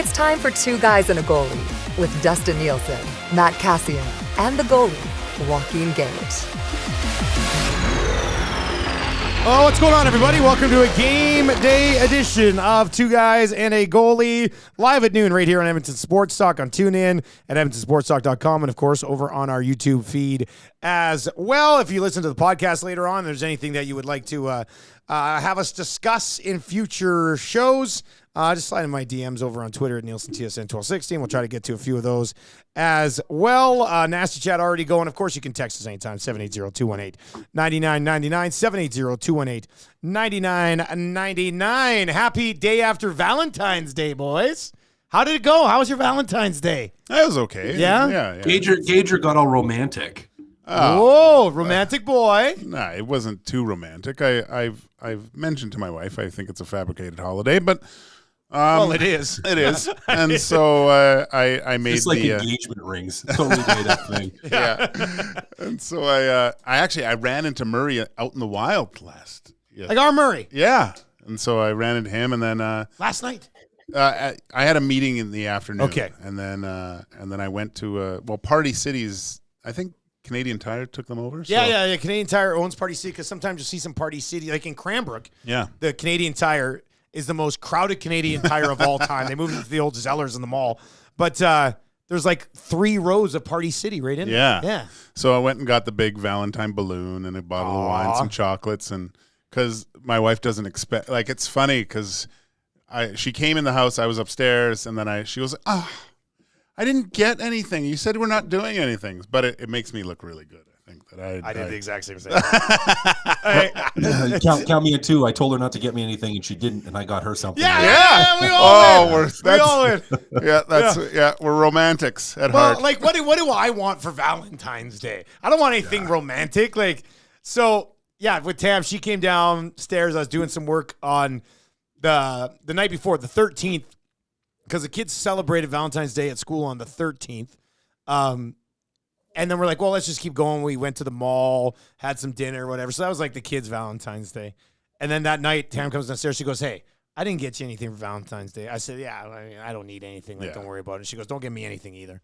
It's time for Two Guys and a Goalie with Dustin Nielson, Matt Kassian, and the goalie, Joaquin Gage. Oh, what's going on, everybody? Welcome to a game day edition of Two Guys and a Goalie, live at noon right here on Edmonton Sports Talk on TuneIn at edmontonsportstalk.com, and of course over on our YouTube feed as well. If you listen to the podcast later on, if there's anything that you would like to have us discuss in future shows, just slide in my DMs over on Twitter at NielsenTSN1216. We'll try to get to a few of those as well. Nasty chat already going. Of course, you can text us anytime, 780-218-9999, 780-218-9999. Happy day after Valentine's Day, boys. How did it go? How was your Valentine's Day? That was okay. Yeah? Yeah. Gager got all romantic. Oh, romantic boy. Nah, it wasn't too romantic. I've mentioned to my wife I think it's a fabricated holiday, but Well, it is. It is. And so I made Just like the engagement rings. Totally made up thing. yeah. And so I ran into Murray out in the wild last. Yeah. Like our Murray. Yeah. And so I ran into him, and then Last night. I had a meeting in the afternoon. Okay. And then I went to Party City's. I think Canadian Tire took them over. So. Yeah. Canadian Tire owns Party City because sometimes you'll see some Party City, like in Cranbrook. Yeah. The Canadian Tire is the most crowded Canadian Tire of all time. They moved into the old Zellers in the mall. But there's like 3 rows of Party City right in there. Yeah. So I went and got the big Valentine balloon and a bottle of wine, some chocolates, and because my wife doesn't expect, like, it's funny because she came in the house, I was upstairs, and then she was like, I didn't get anything. You said we're not doing anything, but it makes me look really good. I think that I did the exact same thing. Count me in 2. I told her not to get me anything, and she didn't, and I got her something. Yeah, we all win. We all win. Yeah, we're romantics at Well, heart. like, what do I want for Valentine's Day? I don't want anything romantic. Like, so, yeah, with Tam, she came downstairs. I was doing some work on the night before, the 13th, because the kids celebrated Valentine's Day at school on the 13th. And then we're like, well, let's just keep going. We went to the mall, had some dinner, whatever. So that was like the kids' Valentine's Day. And then that night, Tam comes downstairs. She goes, hey, I didn't get you anything for Valentine's Day. I said, I don't need anything. Like, don't worry about it. She goes, don't get me anything either.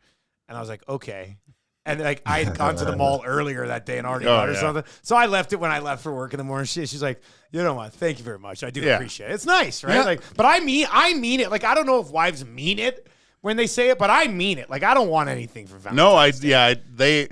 And I was like, okay. And like I had gone to the mall earlier that day and already got her something. So I left it when I left for work in the morning. She's like, you know what? Thank you very much. I do appreciate it. It's nice, right? Yeah. Like, but I mean it. Like, I don't know if wives mean it when they say it, but I mean it. Like, I don't want anything for Valentine's Day. They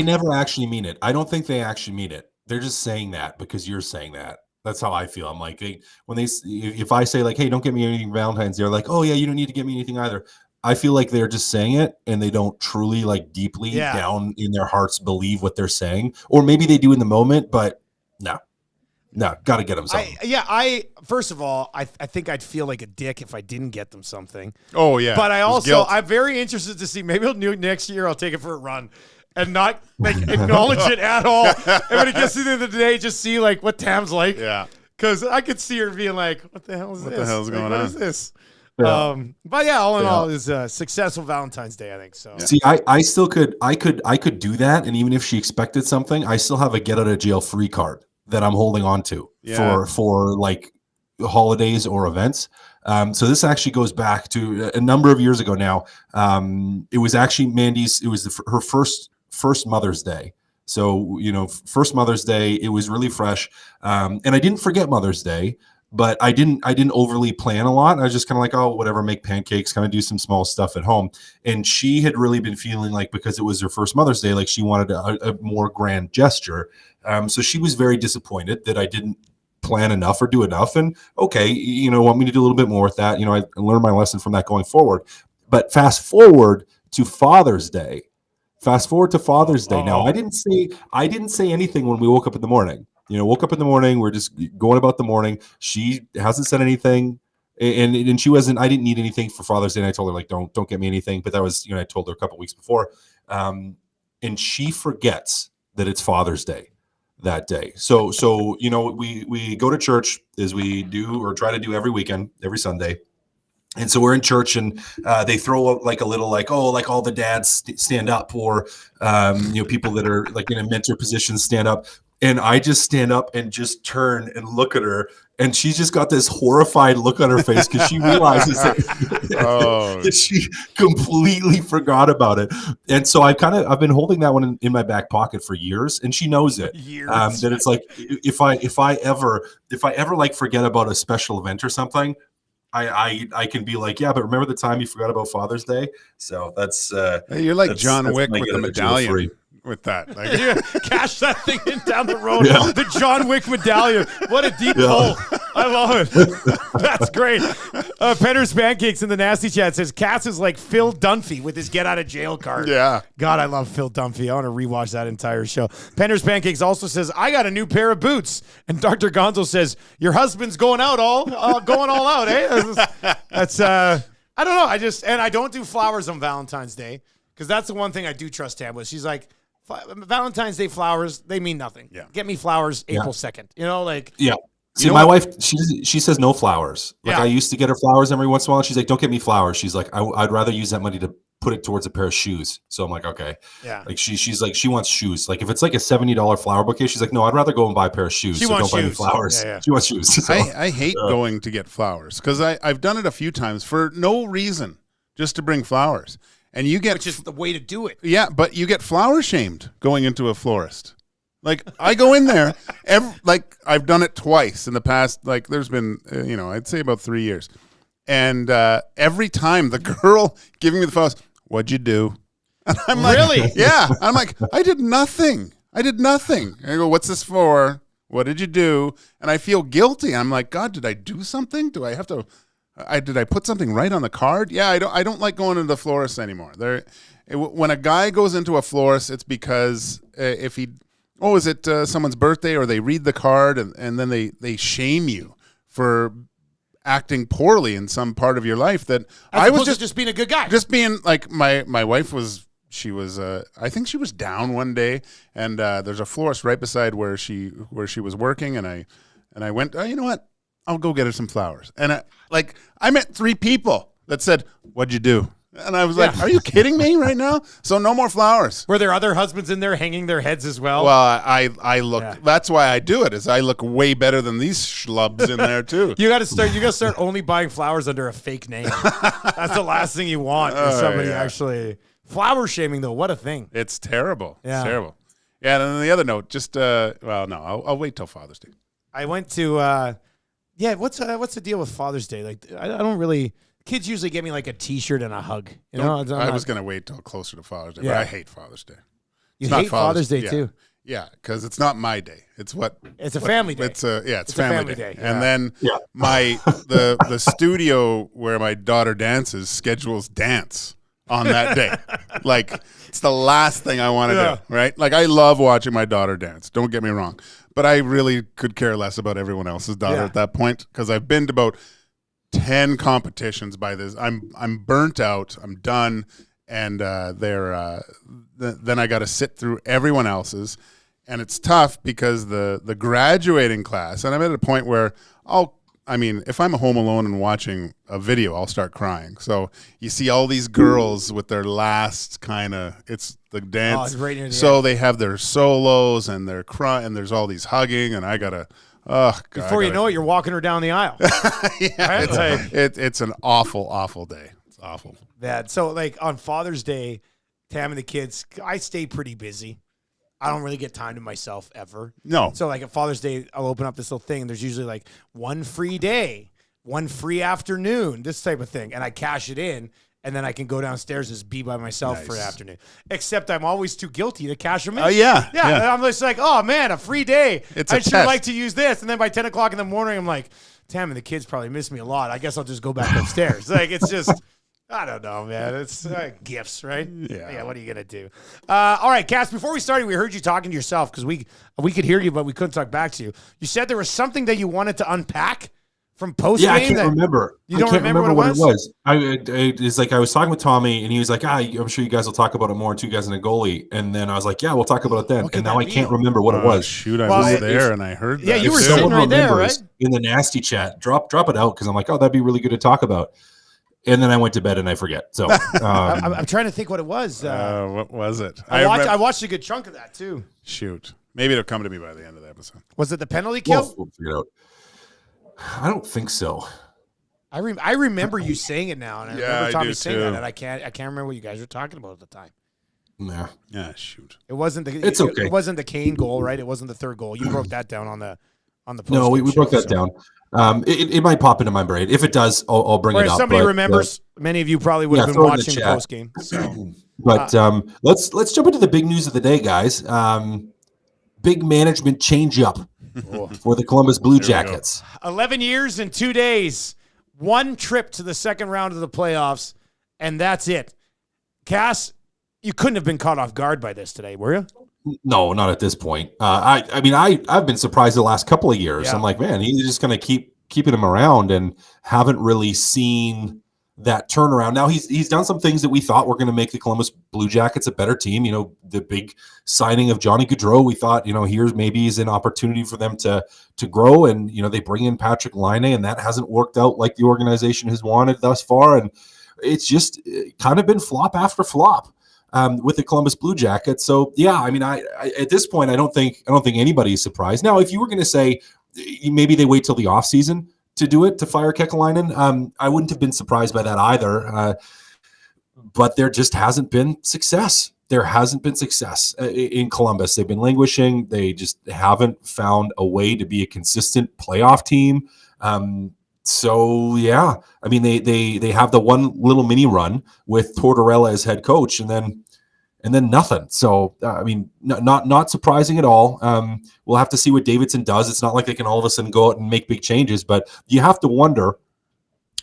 never actually mean it. I don't think they actually mean it. They're just saying that because you're saying that. That's how I feel. I'm like, if I say like, hey, don't get me anything for Valentine's, they're like, oh yeah, you don't need to get me anything either. I feel like they're just saying it and they don't truly, like, deeply down in their hearts believe what they're saying, or maybe they do in the moment, but no, got to get them something. First of all, I think I'd feel like a dick if I didn't get them something. Oh yeah, but I'm very interested to see. Maybe next year I'll take it for a run and not like acknowledge it at all. And when it gets to the end of the day, just see like what Tam's like. Yeah, because I could see her being like, "What the hell is this? What the hell's going on? What is this?" Yeah. But yeah, all in all, is a successful Valentine's Day, I think. So see, I still could do that, and even if she expected something, I still have a get out of jail free card that I'm holding on to for like holidays or events. So this actually goes back to a number of years ago now. It was actually Mandy's. It was her first Mother's Day. So first Mother's Day. It was really fresh, and I didn't forget Mother's Day. But I didn't overly plan a lot. I was just kind of like, oh, whatever, make pancakes, kind of do some small stuff at home. And she had really been feeling like, because it was her first Mother's Day, like she wanted a more grand gesture. So she was very disappointed that I didn't plan enough or do enough. And okay, want me to do a little bit more with that. I learned my lesson from that going forward. But fast forward to Father's Day. Now, I didn't say anything when we woke up in the morning. Woke up in the morning, we're just going about the morning. She hasn't said anything, and she wasn't. I didn't need anything for Father's Day, and I told her like, don't get me anything. But that was, I told her a couple weeks before, and she forgets that it's Father's Day that day. So we go to church as we do or try to do every weekend, every Sunday. And so we're in church, and they throw out like a little like, oh, like all the dads stand up, or people that are like in a mentor position stand up. And I just stand up and just turn and look at her. And she's just got this horrified look on her face because she realizes that she completely forgot about it. And so I've been holding that one in my back pocket for years, and she knows it. That it's like if I ever like forget about a special event or something, I can be like, yeah, but remember the time you forgot about Father's Day? So that's you're like John Wick with the medallion. With that, like, you cash that thing in down the road. Yeah. The John Wick medallion. What a deep hole. I love it. That's great. Penner's Pancakes in the nasty chat says Cass is like Phil Dunphy with his get out of jail card. Yeah. God, I love Phil Dunphy. I want to rewatch that entire show. Penner's Pancakes also says I got a new pair of boots, and Dr. Gonzo says your husband's going out going all out. That's I don't know. I don't do flowers on Valentine's Day because that's the one thing I do trust Tam with. She's like, Valentine's Day flowers, they mean nothing. Yeah. Get me flowers April 2nd. You know, like. Yeah. See, my wife, she says no flowers. Like I used to get her flowers every once in a while. She's like, don't get me flowers. She's like, I'd rather use that money to put it towards a pair of shoes. So I'm like, okay. Yeah. Like she's like, she wants shoes. Like if it's like a $70 flower bouquet, she's like, no, I'd rather go and buy a pair of shoes. Don't buy me flowers. Yeah. She wants shoes. So, I hate going to get flowers because I've done it a few times for no reason, just to bring flowers. And you get, which is the way to do it. Yeah, but you get flower shamed going into a florist. Like I go in there, I've done it twice in the past. Like there's been, I'd say about 3 years, and every time the girl giving me the flowers, what'd you do? And I'm like, really? Yeah. I'm like, I did nothing. I go, what's this for? What did you do? And I feel guilty. I'm like, God, did I do something? Do I have to? Did I put something right on the card? Yeah, I don't like going to the florist anymore. When a guy goes into a florist, it's because is it someone's birthday, or they read the card and then they shame you for acting poorly in some part of your life that I was just being a good guy. Just being like my wife was. She was I think she was down one day, and there's a florist right beside where she was working, and I went, you know what? I'll go get her some flowers. And I met 3 people that said, what'd you do? And I was like, are you kidding me right now? So no more flowers. Were there other husbands in there hanging their heads as well? Well, I look, that's why I do it, is I look way better than these schlubs in there too. You got to start only buying flowers under a fake name. That's the last thing you want is somebody actually. Flower shaming, though, what a thing. It's terrible. Yeah. It's terrible. Yeah, and on the other note, I'll wait till Father's Day. I went to what's the deal with Father's Day? Like, I don't really. Kids usually get me like a T-shirt and a hug. I was gonna wait till closer to Father's Day, but I hate Father's Day. You hate Father's Day too? Yeah, because it's not my day. It's a family day. It's family day. Yeah. And then the studio where my daughter dances schedules dance on that day. Like, it's the last thing I want to do, right? Like, I love watching my daughter dance. Don't get me wrong. But I really could care less about everyone else's daughter at that point, because I've been to about 10 competitions by this. I'm burnt out. I'm done. And then I got to sit through everyone else's. And it's tough because the graduating class, and I'm at a point where if I'm home alone and watching a video, I'll start crying. So you see all these girls with their last it's the dance. It's right near the so end. They have their solos and they're crying, and there's all these hugging, and I gotta. Before you know it, you're walking her down the aisle. It's an awful, awful day. It's awful. Bad. So like on Father's Day, Tam and the kids, I stay pretty busy. I don't really get time to myself ever. No. So like at Father's Day, I'll open up this little thing, and there's usually like one free day, one free afternoon, this type of thing. And I cash it in, and then I can go downstairs and just be by myself for an afternoon. Except I'm always too guilty to cash them in. Oh, yeah. Yeah. And I'm just like, oh, man, a free day. It's I should like to use this. And then by 10 o'clock in the morning, I'm like, Tam and the kids probably miss me a lot. I guess I'll just go back upstairs. Like, it's just... I don't know, man. It's gifts, right? Yeah. What are you gonna do? All right, Cass. Before we started, we heard you talking to yourself because we could hear you, but we couldn't talk back to you. You said there was something that you wanted to unpack from post game. Yeah, I can't remember. You don't remember what it was? It's like I was talking with Tommy, and he was like, I'm sure you guys will talk about it more in 2 Guys and a Goalie. And then I was like, yeah, we'll talk about it then. And now I can't remember what it was. Shoot, I was there and I heard that. Yeah, you were sitting right there, right? In the nasty chat, drop it out because I'm like, oh, that'd be really good to talk about. And then I went to bed and I forget. So I'm trying to think what it was. What was it? I watched a good chunk of that too. Shoot. Maybe it'll come to me by the end of the episode. Was it the penalty kill? We'll figure it out. I don't think so. I remember you saying it now, and I remember Tommy saying too. that, and I can't remember what you guys were talking about at the time. Nah. Yeah, shoot. It wasn't the. It's okay. It wasn't the Kane goal, right? It wasn't the third goal. You broke that down on the. No, we broke that down. It might pop into my brain. If it does, I'll bring it if up. somebody remembers, many of you probably would have been watching the post game. So. But let's jump into the big news of the day, guys. Big management change up for the Columbus Blue Jackets. 11 years and 2 days, one trip to the second round of the playoffs, and that's it. Cass, you couldn't have been caught off guard by this today, were you? No, not at this point. I've been surprised the last couple of years. Yeah. I'm like, man, he's just going to keeping him around, and haven't really seen that turnaround. Now he's done some things that we thought were going to make the Columbus Blue Jackets a better team. You know, the big signing of Johnny Gaudreau. We thought, here's maybe is an opportunity for them to grow, and they bring in Patrick Laine, and that hasn't worked out like the organization has wanted thus far, and it's just kind of been flop after flop. With the Columbus Blue Jackets. So yeah, I at this point, I don't think anybody's surprised. Now, if you were going to say maybe they wait till the offseason to do it, to fire Kekalainen, I wouldn't have been surprised by that either. But there just hasn't been success. There hasn't been success in Columbus. They've been languishing. They just haven't found a way to be a consistent playoff team. So yeah, they have the one little mini run with Tortorella as head coach, and then nothing. So not surprising at all. We'll have to see what Davidson does. It's not like they can all of a sudden go out and make big changes, but you have to wonder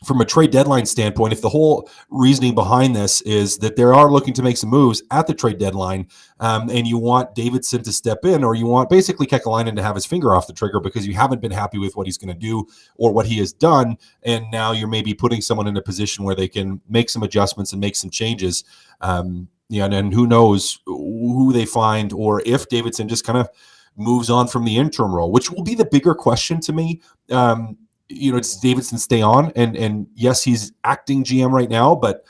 from a trade deadline standpoint if the whole reasoning behind this is that they are looking to make some moves at the trade deadline, and you want Davidson to step in, or you want basically Kekalainen to have his finger off the trigger because you haven't been happy with what he's going to do or what he has done, and now you're maybe putting someone in a position where they can make some adjustments and make some changes. And who knows who they find, or if Davidson just kind of moves on from the interim role, which will be the bigger question to me. Does Davidson stay on? And yes, he's acting GM right now, but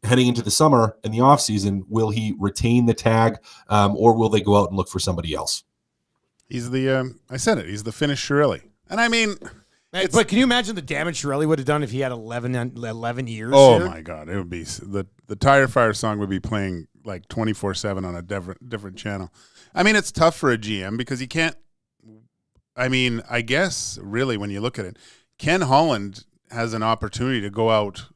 heading into the summer and the offseason, will he retain the tag, or will they go out and look for somebody else? He's I said it, he's the Finnish Chiarelli. And but can you imagine the damage Chiarelli would have done if he had 11 years? Oh here? my God, it would be the Tire Fire song would be playing like 24/7 on a different channel. It's tough for a GM because he can't. I guess really when you look at it, Ken Holland has an opportunity to go out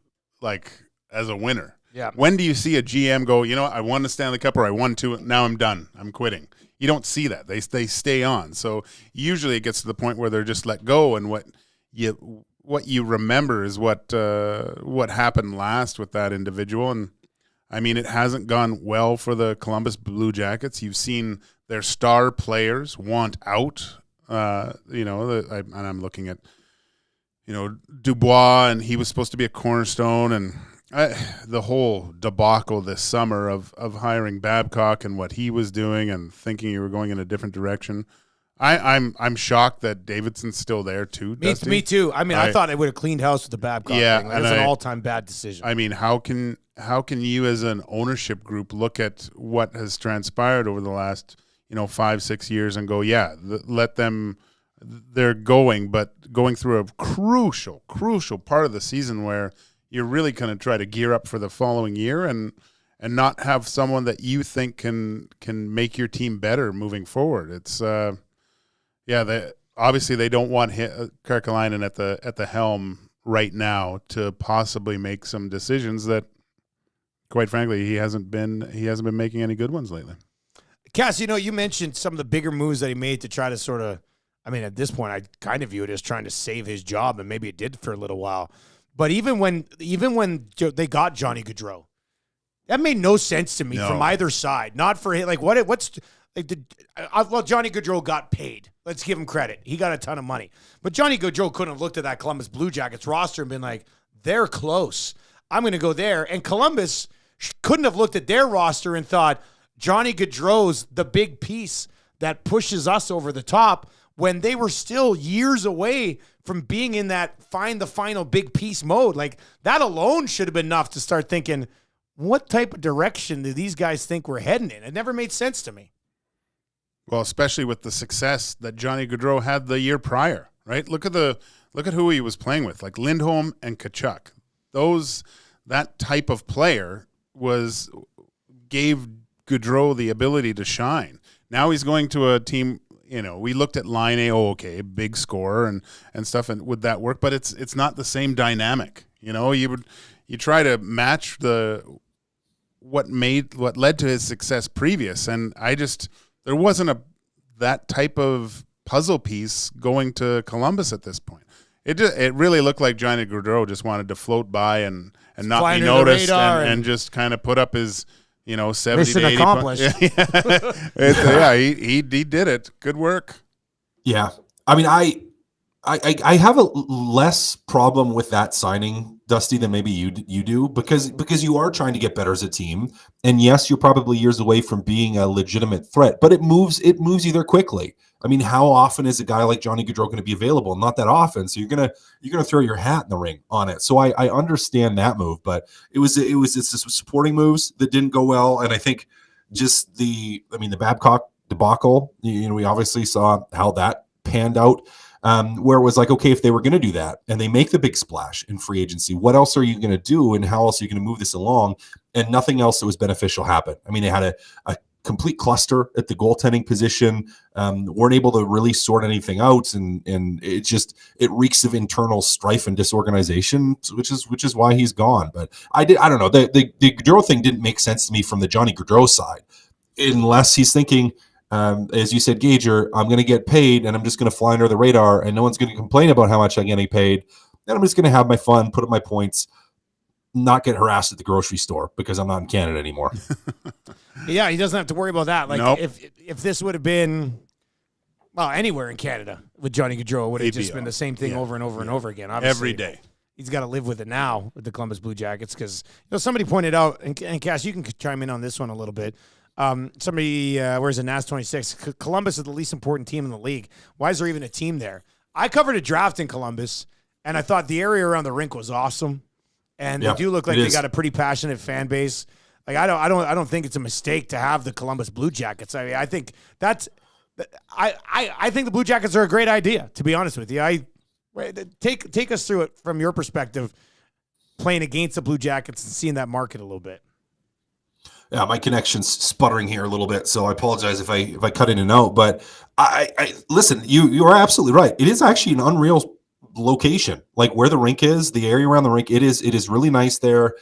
like as a winner. Yeah. When do you see a GM go, I won the Stanley Cup or I won two, now I'm done, I'm quitting? You don't see that. They stay on. So usually it gets to the point where they're just let go, and what you remember is what happened last with that individual. And it hasn't gone well for the Columbus Blue Jackets. You've seen their star players want out. And I'm looking at, Dubois, and he was supposed to be a cornerstone, and the whole debacle this summer of hiring Babcock and what he was doing and thinking you were going in a different direction. I'm shocked that Davidson's still there too. Me too. I thought it would have cleaned house with the Babcock thing. That was an all-time bad decision. How can you as an ownership group look at what has transpired over the last 5-6 years and go, let them, they're going through a crucial part of the season where you're really going to try to gear up for the following year and not have someone that you think can make your team better moving forward. It's obviously they don't want Kekalainen at the helm right now to possibly make some decisions that, quite frankly, he hasn't been making any good ones lately. Cass, you mentioned some of the bigger moves that he made to try to sort of, at this point, I kind of view it as trying to save his job, and maybe it did for a little while. But even when they got Johnny Gaudreau, that made no sense to me from either side. Not for him. Johnny Gaudreau got paid. Let's give him credit. He got a ton of money. But Johnny Gaudreau couldn't have looked at that Columbus Blue Jackets roster and been like, they're close. I'm going to go there. And Columbus couldn't have looked at their roster and thought, Johnny Gaudreau's the big piece that pushes us over the top, when they were still years away from being in that find the final big piece mode. Like, that alone should have been enough to start thinking, what type of direction do these guys think we're heading in? It never made sense to me. Well, especially with the success that Johnny Gaudreau had the year prior, right? Look at who he was playing with, like Lindholm and Tkachuk. That type of player gave Gaudreau the ability to shine. Now he's going to a team. We looked at Line A. Oh, okay, big scorer and stuff, and would that work? But it's not the same dynamic. You try to match what led to his success previous, and there wasn't that type of puzzle piece going to Columbus at this point. It really looked like Johnny Gaudreau just wanted to float by and not be noticed and just kind of put up his 70 mission to 80 accomplished. He did it. Good work. Yeah. I mean, I have a less problem with that signing, Dusty, than maybe you do, because you are trying to get better as a team. And yes, you're probably years away from being a legitimate threat, but it moves you there quickly. I mean, how often is a guy like Johnny Gaudreau going to be available? Not that often. So you're gonna throw your hat in the ring on it. So I understand that move, but it's just supporting moves that didn't go well. And I think just the Babcock debacle, we obviously saw how that panned out, where it was like, okay, if they were going to do that and they make the big splash in free agency, what else are you going to do? And how else are you going to move this along? And nothing else that was beneficial happened. I mean, they had a complete cluster at the goaltending position, weren't able to really sort anything out. And it reeks of internal strife and disorganization, which is why he's gone. But I don't know. The Gaudreau thing didn't make sense to me from the Johnny Gaudreau side, unless he's thinking, as you said, Gage, I'm going to get paid and I'm just going to fly under the radar and no one's going to complain about how much I'm getting paid. And I'm just going to have my fun, put up my points, not get harassed at the grocery store because I'm not in Canada anymore. Yeah, he doesn't have to worry about that. Like, nope. if this would have been, anywhere in Canada with Johnny Gaudreau, it would have just been the same thing over and over and over again. Obviously, every day. He's got to live with it now with the Columbus Blue Jackets because somebody pointed out, and Cass, you can chime in on this one a little bit. Somebody wears a NAS 26. Columbus is the least important team in the league. Why is there even a team there? I covered a draft in Columbus, and I thought the area around the rink was awesome. And they do look like they got a pretty passionate fan base. Like I don't think it's a mistake to have the Columbus Blue Jackets. I mean, I think I think the Blue Jackets are a great idea. To be honest with you, take us through it from your perspective, playing against the Blue Jackets and seeing that market a little bit. Yeah, my connection's sputtering here a little bit, so I apologize if I cut in and out. But I listen. You are absolutely right. It is actually an unreal location, like where the rink is, the area around the rink. It is really nice there.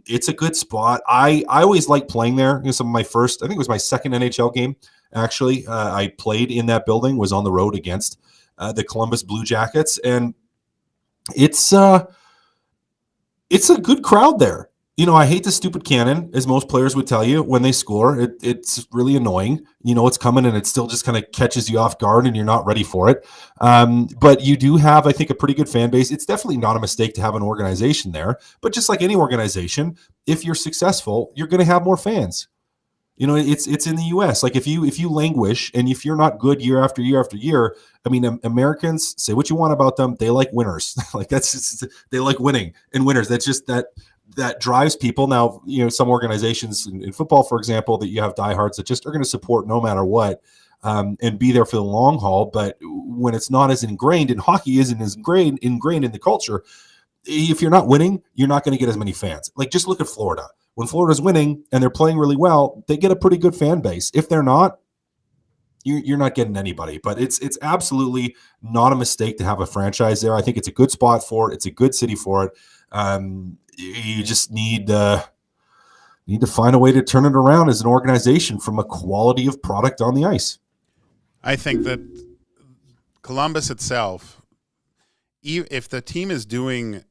It's a good spot. I always like playing there. Some of my first, I think it was my second NHL game. Actually, I played in that building. Was on the road against the Columbus Blue Jackets, and it's a good crowd there. I hate the stupid cannon, as most players would tell you when they score. It's really annoying. It's coming and it still just kind of catches you off guard and you're not ready for it. But you do have, I think, a pretty good fan base. It's definitely not a mistake to have an organization there. But just like any organization, if you're successful, you're going to have more fans. It's in the U.S. Like if you languish and if you're not good year after year after year, I mean, Americans, say what you want about them, they like winners. Like they like winning and winners. That's just that drives people. Now, some organizations in football, for example, that you have diehards that just are going to support no matter what, and be there for the long haul. But when it's not as ingrained, and hockey isn't as ingrained in the culture, if you're not winning, you're not going to get as many fans. Like just look at Florida. When Florida's winning and they're playing really well, they get a pretty good fan base. If they're not, you're not getting anybody. But it's absolutely not a mistake to have a franchise there. I think it's a good spot for it. It's a good city for it. You just need to find a way to turn it around as an organization from a quality of product on the ice. I think that Columbus itself, if the team is doing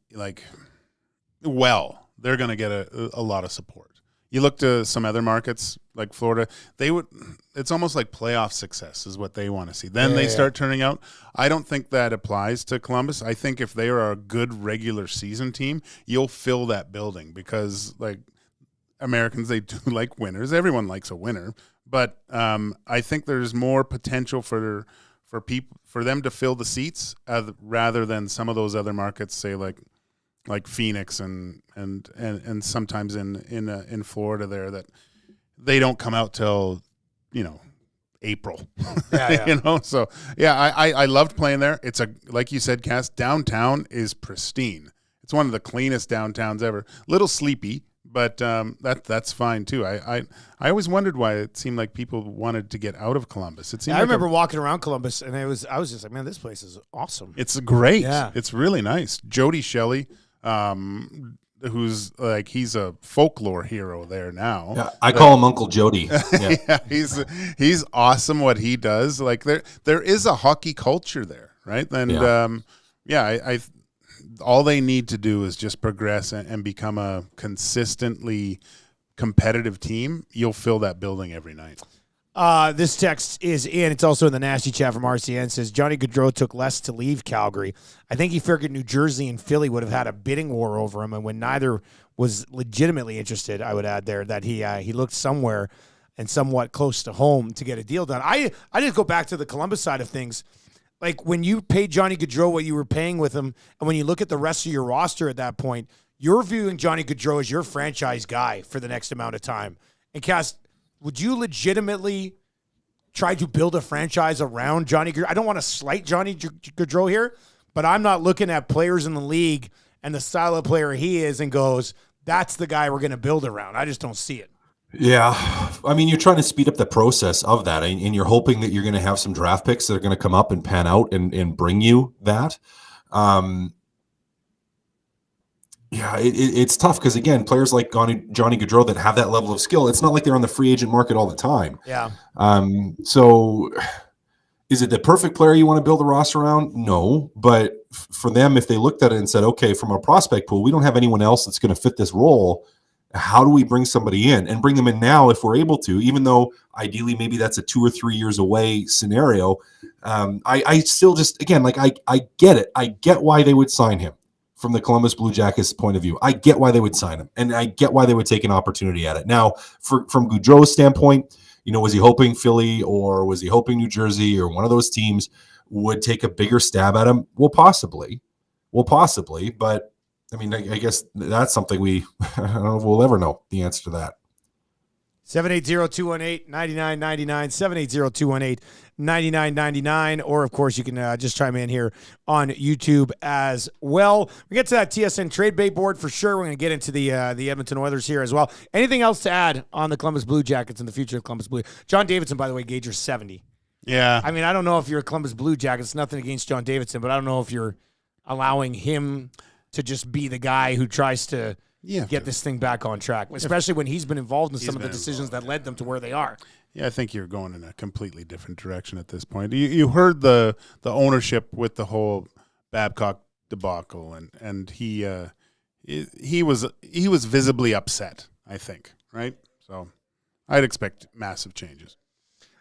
well, they're going to get a lot of support. You look to some other markets like Florida, it's almost like playoff success is what they want to see. Then they start turning out. I don't think that applies to Columbus. I think if they are a good regular season team, you'll fill that building because like Americans, they do like winners. Everyone likes a winner, but I think there's more potential for them to fill the seats rather than some of those other markets, say like Phoenix and sometimes in Florida there that they don't come out till April. Yeah. You know, so yeah, I loved playing there. It's like you said, Cass, downtown is pristine. It's one of the cleanest downtowns ever. Little sleepy, but that's fine too. I always wondered why it seemed like people wanted to get out of Columbus. It seemed I like remember walking around Columbus, and I was just like, man, this place is awesome. it's great. Yeah. It's really nice. Jody Shelley, who's like, he's a folklore hero there now. Yeah, I call him Uncle Jody. Yeah. Yeah, he's awesome what he does. Like there is a hockey culture there, right? And I all they need to do is just progress and become a consistently competitive team. You'll fill that building every night. This text is in. It's also in the nasty chat from RCN. It says Johnny Gaudreau took less to leave Calgary. I think he figured New Jersey and Philly would have had a bidding war over him, and when neither was legitimately interested, I would add there that he looked somewhere and somewhat close to home to get a deal done. I just go back to the Columbus side of things. Like when you paid Johnny Gaudreau what you were paying with him, and when you look at the rest of your roster at that point, you're viewing Johnny Gaudreau as your franchise guy for the next amount of time. And Cass, would you legitimately try to build a franchise around Johnny Gaudreau? I don't want to slight Johnny Gaudreau here, but I'm not looking at players in the league and the style of player he is and goes, that's the guy we're going to build around. I just don't see it. Yeah. I mean, you're trying to speed up the process of that, and you're hoping that you're going to have some draft picks that are going to come up and pan out and bring you that. It's tough because, again, players like Johnny Gaudreau that have that level of skill, it's not like they're on the free agent market all the time. Yeah. So is it the perfect player you want to build a roster around? No. But for them, if they looked at it and said, okay, from our prospect pool, we don't have anyone else that's going to fit this role. How do we bring somebody in and bring them in now if we're able to, even though ideally maybe that's a 2 or 3 years away scenario? I still just, again, like I get it. I get why they would sign him from the Columbus Blue Jackets point of view. I get why they would sign him, and I get why they would take an opportunity at it. Now, from Gaudreau's standpoint, was he hoping Philly or was he hoping New Jersey or one of those teams would take a bigger stab at him? Well, possibly, but I mean, I guess that's something I don't know if we'll ever know the answer to that. 780-218-9999, 780-218-9999, or, of course, you can just chime in here on YouTube as well. We get to that TSN trade bait board for sure. We're going to get into the Edmonton Oilers here as well. Anything else to add on the Columbus Blue Jackets and the future of Columbus Blue? John Davidson, by the way, Gage, you're 70. Yeah. I mean, I don't know if you're a Columbus Blue Jackets. Nothing against John Davidson, but I don't know if you're allowing him to just be the guy who tries to get this thing back on track, especially when he's been involved in some of the decisions that led them to where they are. Yeah, I think you're going in a completely different direction at this point. You heard the ownership with the whole Babcock debacle, and he was visibly upset, I think, right? So I'd expect massive changes.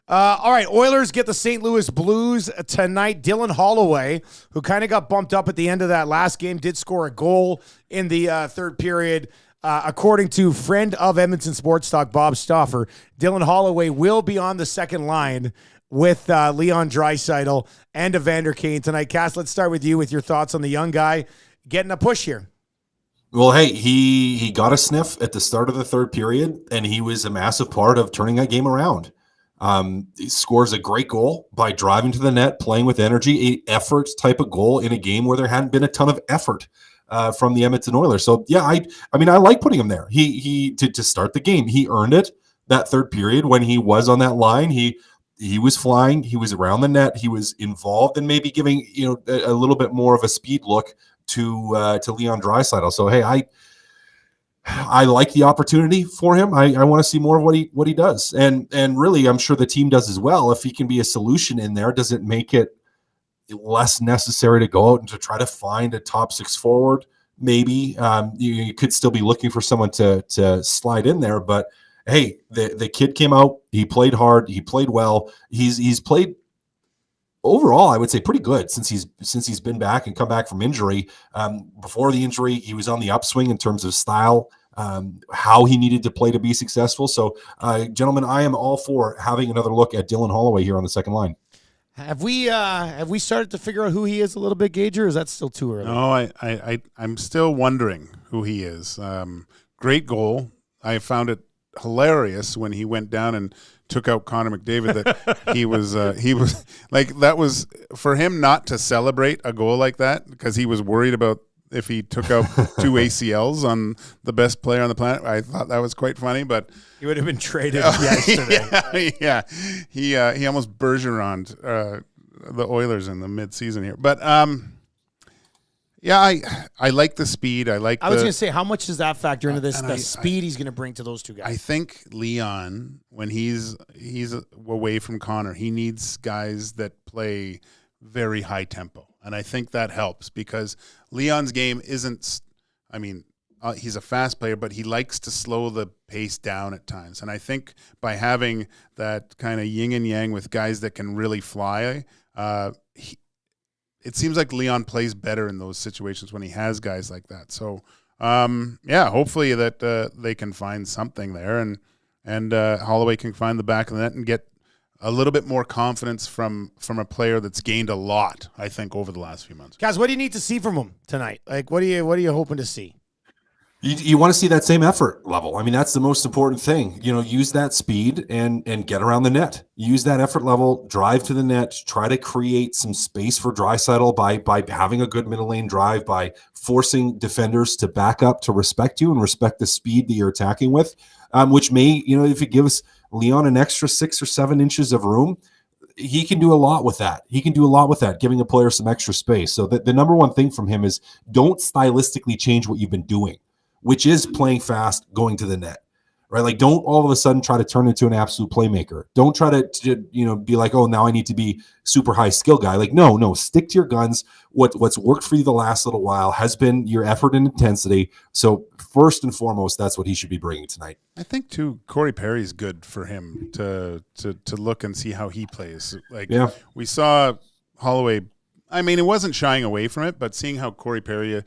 All right, Oilers get the St. Louis Blues tonight. Dylan Holloway, who kind of got bumped up at the end of that last game, did score a goal in the third period. According to friend of Edmonton Sports Talk, Bob Stauffer, Dylan Holloway will be on the second line with Leon Draisaitl and Evander Kane tonight. Cass, let's start with you with your thoughts on the young guy getting a push here. Well, hey, he got a sniff at the start of the third period, and he was a massive part of turning that game around. He scores a great goal by driving to the net, playing with energy, a effort type of goal in a game where there hadn't been a ton of effort from the Edmonton Oilers. So yeah, I mean, I like putting him there. He to start the game, he earned it that third period when he was on that line. He was flying. He was around the net. He was involved in maybe giving a little bit more of a speed look to Leon Draisaitl. So hey, I like the opportunity for him. I want to see more of what he does, and really, I'm sure the team does as well. If he can be a solution in there, does it make it less necessary to go out and to try to find a top six forward? Maybe you could still be looking for someone to slide in there. But hey, the kid came out. He played hard. He played well. He's played overall, I would say, pretty good since he's been back and come back from injury. Before the injury, he was on the upswing in terms of style, how he needed to play to be successful. So, gentlemen, I am all for having another look at Dylan Holloway here on the second line. Have we started to figure out who he is a little bit, Gage, or is that still too early? No, I'm still wondering who he is. Great goal. I found it hilarious when he went down and took out Connor McDavid. That he was like, that was for him not to celebrate a goal like that because he was worried about if he took out 2 ACLs on the best player on the planet. I thought that was quite funny, but he would have been traded yesterday. Yeah. He almost Bergeroned the Oilers in the midseason here. But yeah, I like the speed. I was going to say, how much does that factor into this? The speed he's going to bring to those two guys. I think Leon, when he's away from Connor, he needs guys that play very high tempo. And I think that helps because Leon's game isn't, I mean, he's a fast player, but he likes to slow the pace down at times. And I think by having that kind of yin and yang with guys that can really fly, it seems like Leon plays better in those situations when he has guys like that. So, yeah, hopefully that they can find something there and Holloway can find the back of the net and get a little bit more confidence from a player that's gained a lot, I think, over the last few months. Guys, what do you need to see from him tonight? Like, what are you hoping to see? You want to see that same effort level. I mean, that's the most important thing. Use that speed and get around the net. Use that effort level, drive to the net, try to create some space for Draisaitl by having a good middle lane drive, by forcing defenders to back up, to respect you and respect the speed that you're attacking with, which may, if it gives Leon an extra 6 or 7 inches of room, he can do a lot with that. Giving a player some extra space. So the number one thing from him is don't stylistically change what you've been doing, which is playing fast, going to the net, right? Like, don't all of a sudden try to turn into an absolute playmaker. Don't try to be like, oh, now I need to be super high skill guy. Like, no, stick to your guns. What's worked for you the last little while has been your effort and intensity. So first and foremost, that's what he should be bringing tonight. I think too, Corey Perry's good for him to look and see how he plays. Like, we saw Holloway. I mean, it wasn't shying away from it, but seeing how Corey Perry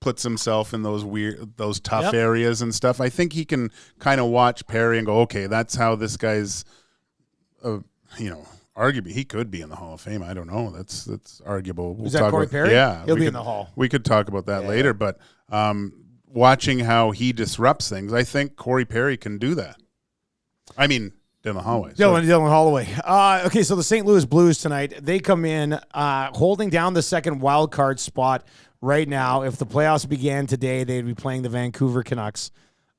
puts himself in those tough areas and stuff. I think he can kind of watch Perry and go, okay, that's how this guy's, arguably he could be in the Hall of Fame. I don't know. That's arguable. Is that Corey Perry? Yeah. He'll be in the Hall. We could talk about that later, but watching how he disrupts things, I think Corey Perry can do that. I mean, Dylan Holloway. Dylan Holloway. Okay, so the St. Louis Blues tonight, they come in holding down the second wild card spot right now. If the playoffs began today, they'd be playing the Vancouver Canucks.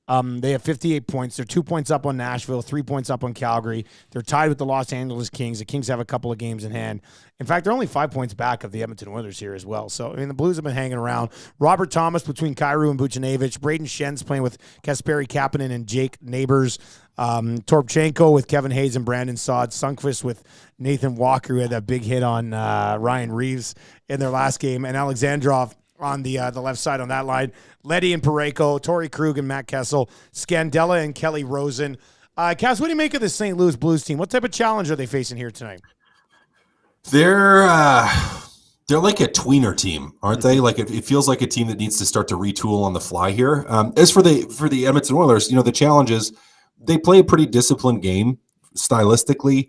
They have 58 points. They're 2 points up on Nashville, 3 points up on Calgary. They're tied with the Los Angeles Kings. The Kings have a couple of games in hand. In fact, they're only 5 points back of the Edmonton Oilers here as well. So, I mean, the Blues have been hanging around. Robert Thomas between Kyrou and Buchnevich. Braden Shen's playing with Kasperi Kapanen and Jake Neighbors. Toropchenko with Kevin Hayes and Brandon Saad. Sundqvist with Nathan Walker, who had that big hit on Ryan Reeves in their last game. And Alexandrov on the left side on that line. Leddy and Parayko, Torrey Krug and Matt Kessel, Scandella and Kelly Rosen. Cass, what do you make of the St. Louis Blues team? What type of challenge are they facing here tonight? They're like a tweener team, aren't they? Like it feels like a team that needs to start to retool on the fly here. As for the Edmonton Oilers, the challenge is they play a pretty disciplined game stylistically.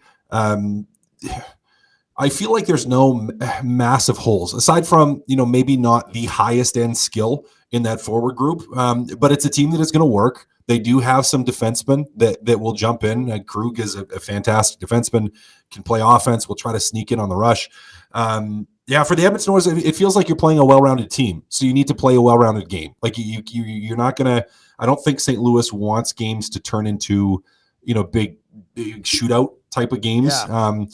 I feel like there's no massive holes aside from, maybe not the highest end skill in that forward group. But it's a team that is going to work. They do have some defensemen that will jump in. Krug is a fantastic defenseman, can play offense, will try to sneak in on the rush. For the Edmonton Oilers, it feels like you're playing a well-rounded team. So you need to play a well-rounded game. Like you're not going to, I don't think St. Louis wants games to turn into, big shootout type of games. Yeah.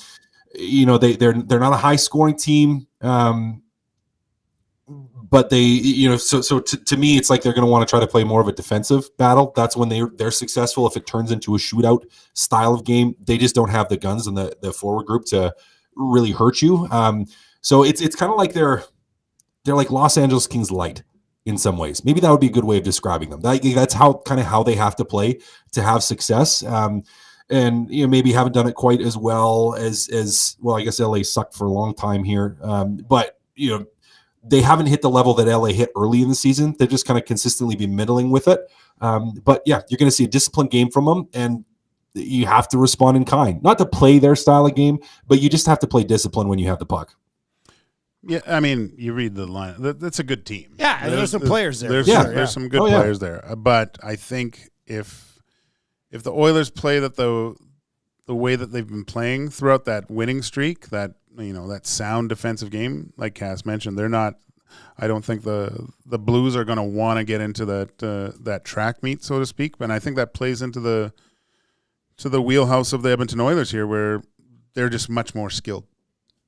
They're not a high scoring team. But they, so to me, it's like they're going to want to try to play more of a defensive battle. That's when they're successful. If it turns into a shootout style of game, they just don't have the guns in the forward group to really hurt you. So it's kind of like they're like Los Angeles Kings light in some ways. Maybe that would be a good way of describing them. That's how they have to play to have success. And maybe haven't done it quite as well as well. I guess LA sucked for a long time here, but they haven't hit the level that LA hit early in the season. They've just kind of consistently been middling with it. But yeah, you're going to see a disciplined game from them, and you have to respond in kind. Not to play their style of game, but you just have to play discipline when you have the puck. Yeah, I mean, you read the line. That's a good team. Yeah, there's some players there. There's some good players there. But I think if if the Oilers play the way that they've been playing throughout that winning streak, that that sound defensive game, like Cass mentioned, they're not. I don't think the Blues are going to want to get into that track meet, so to speak. But I think that plays into the wheelhouse of the Edmonton Oilers here, where they're just much more skilled.